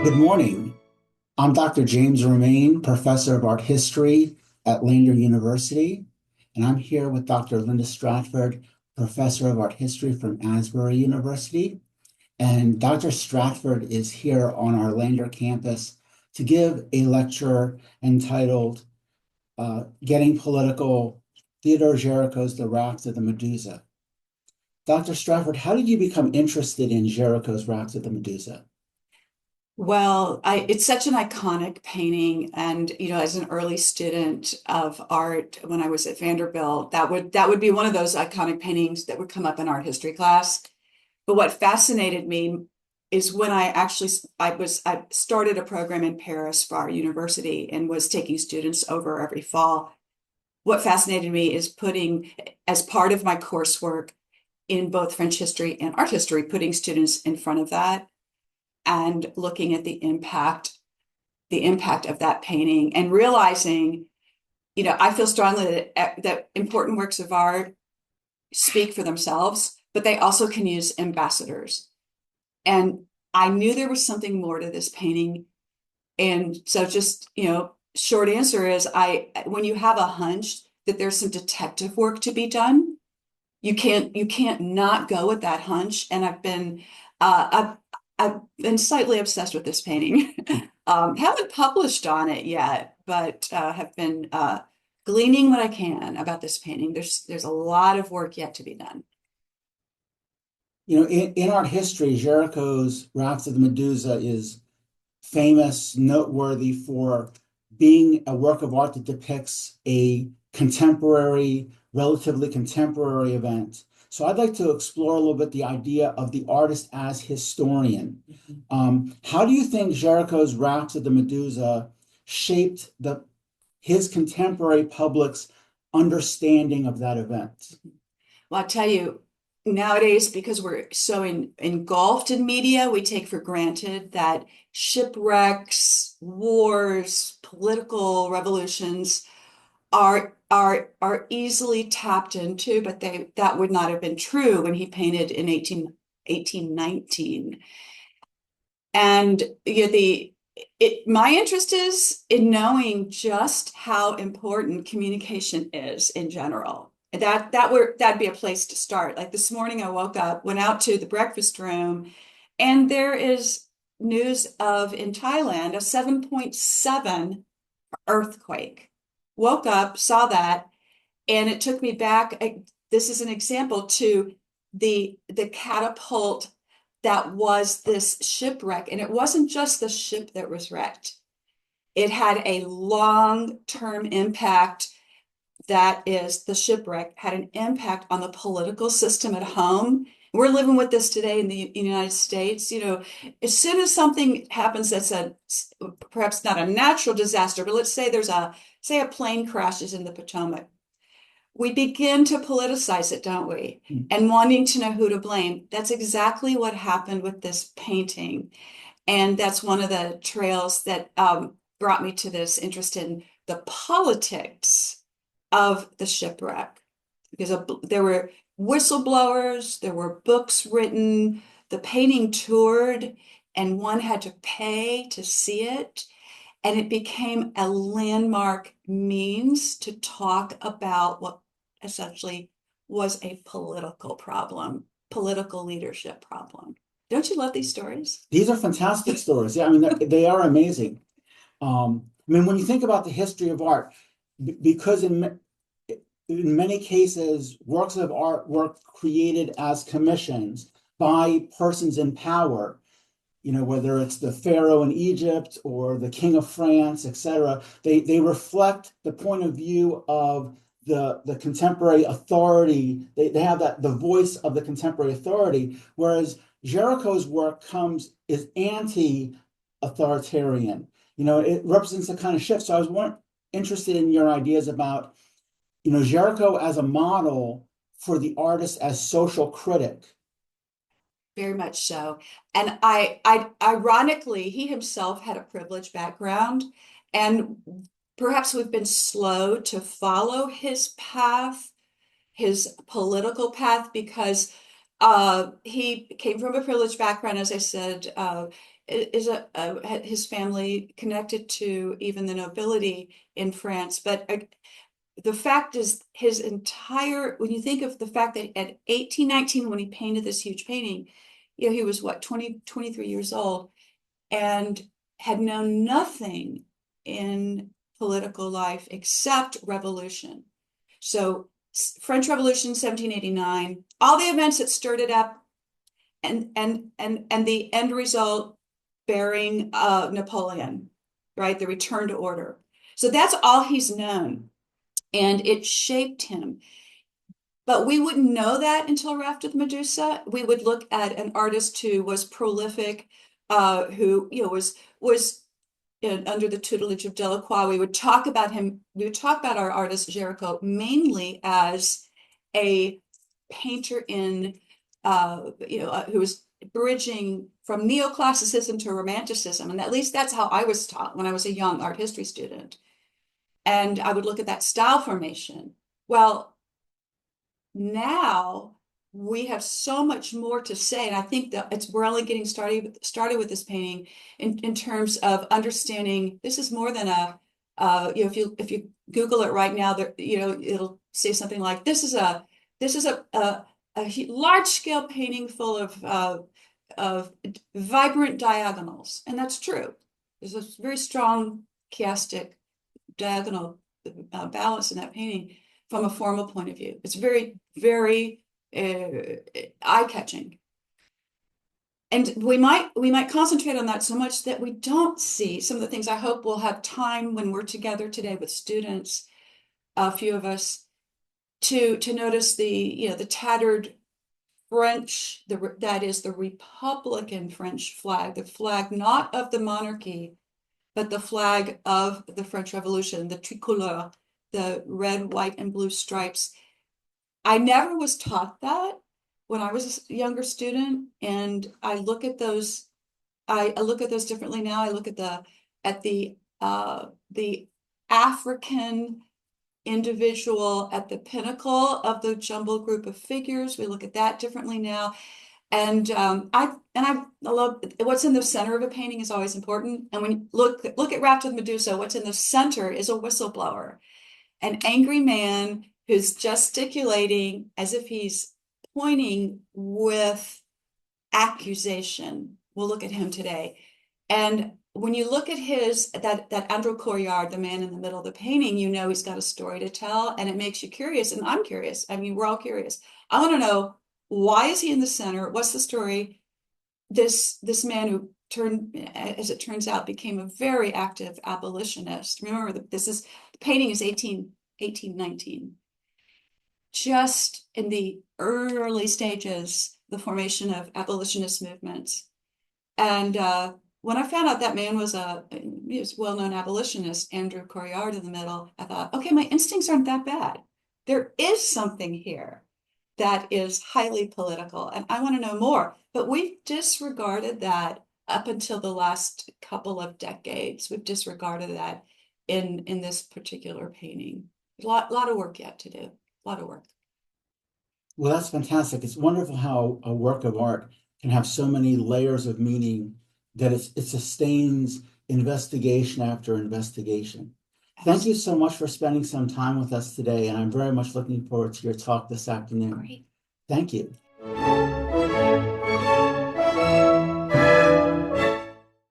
Good morning. I'm Dr. James Romaine, Professor of Art History at Lander University, and I'm here with Dr. Linda Stratford, Professor of Art History from Asbury University. And Dr. Stratford is here on our Lander campus to give a lecture entitled Getting Political, Theodore Gericault's The Raft of the Medusa. Dr. Stratford, how did you become interested in Gericault's Raft of the Medusa? Well, it's such an iconic painting, and as an early student of art when I was at Vanderbilt, that would be one of those iconic paintings that would come up in art history class. But what fascinated me is when I started a program in Paris for our university and was taking students over every fall. What fascinated me is putting, as part of my coursework in both French history and art history, putting students in front of that and looking at the impact of that painting and realizing, I feel strongly that important works of art speak for themselves, but they also can use ambassadors. And I knew there was something more to this painting. And so just, short answer is when you have a hunch that there's some detective work to be done, you can't not go with that hunch. And I've been slightly obsessed with this painting. Haven't published on it yet, but have been gleaning what I can about this painting. There's a lot of work yet to be done. In art history, Gericault's Raft of the Medusa is famous, noteworthy for being a work of art that depicts a contemporary, relatively contemporary event. So I'd like to explore a little bit the idea of the artist as historian. How do you think Gericault's Raft of the Medusa shaped his contemporary public's understanding of that event? Well, I'll tell you, nowadays, because we're so engulfed in media, we take for granted that shipwrecks, wars, political revolutions are easily tapped into, but that would not have been true when he painted in 1819. And my interest is in knowing just how important communication is in general. That'd be a place to start. Like this morning, I woke up, went out to the breakfast room, and there is news of in Thailand a 7.7 earthquake. Woke up, saw that, and it took me back. This is an example to the catapult that was this shipwreck. And it wasn't just the ship that was wrecked. It had a long-term impact. That is, the shipwreck had an impact on the political system at home. We're living with this today in the United States. As soon as something happens that's perhaps not a natural disaster, but let's say say a plane crashes in the Potomac, we begin to politicize it, don't we? And wanting to know who to blame. That's exactly what happened with this painting. And that's one of the trails that brought me to this interest in the politics of the shipwreck. Because there were whistleblowers, there were books written, the painting toured, and one had to pay to see it. And it became a landmark means to talk about what essentially was a political problem, political leadership problem. Don't you love these stories? These are fantastic stories. Yeah, I mean, they are amazing. When you think about the history of art, because in many cases, works of art were created as commissions by persons in power, whether it's the Pharaoh in Egypt or the King of France, etc. They reflect the point of view of the contemporary authority. They have the voice of the contemporary authority, whereas Gericault's work is anti-authoritarian. It represents a kind of shift. So I was more interested in your ideas about, Gericault as a model for the artist as social critic. Very much so. And ironically, he himself had a privileged background, and perhaps we've been slow to follow his path, his political path, because he came from a privileged background, as I said. is his family connected to even the nobility in France. But the fact is, when you think of the fact that at 18, 19, when he painted this huge painting, he was what, 23 years old, and had known nothing in political life except revolution. So French Revolution, 1789, all the events that stirred it up, and the end result bearing Napoleon, right? The return to order. So that's all he's known, and it shaped him. But we wouldn't know that until Raft with Medusa. We would look at an artist who was prolific, who was under the tutelage of Delacroix. We would talk about him. We would talk about our artist Gericault mainly as a painter who was bridging from neoclassicism to romanticism, and at least that's how I was taught when I was a young art history student. And I would look at that style formation. Well, now we have so much more to say, and I think that we're only getting started with this painting in terms of understanding this is more than if you Google it right now, it'll say something like this is a large scale painting full of vibrant diagonals, and that's true. There's a very strong chiastic diagonal balance in that painting from a formal point of view. It's very, very eye-catching. And we might concentrate on that so much that we don't see some of the things. I hope we'll have time when we're together today with students, a few of us, to notice the tattered French, that is the Republican French flag, the flag not of the monarchy, but the flag of the French Revolution, the tricolore, the red, white, and blue stripes. I never was taught that when I was a younger student, and I look at those. I look at those differently now. I look at the African individual at the pinnacle of the jumbled group of figures. We look at that differently now. And I love what's in the center of a painting is always important. And when you look at Raft with Medusa, what's in the center is a whistleblower, an angry man who's gesticulating as if he's pointing with accusation. We'll look at him today. And when you look at that Andrew Coryard, the man in the middle of the painting, he's got a story to tell, and it makes you curious. And I'm curious. I mean, we're all curious. I want to know, why is he in the center? What's the story? This man who as it turns out, became a very active abolitionist. Remember, the painting is 1819. Just in the early stages, the formation of abolitionist movements. And when I found out that man was a well-known abolitionist, Andrew Coryard in the middle, I thought, okay, my instincts aren't that bad. There is something here that is highly political, and I want to know more. But we've disregarded that up until the last couple of decades. We've disregarded that in this particular painting. A lot of work yet to do. A lot of work. Well, that's fantastic. It's wonderful how a work of art can have so many layers of meaning that it sustains investigation after investigation. Thank you so much for spending some time with us today, and I'm very much looking forward to your talk this afternoon. Great. Thank you.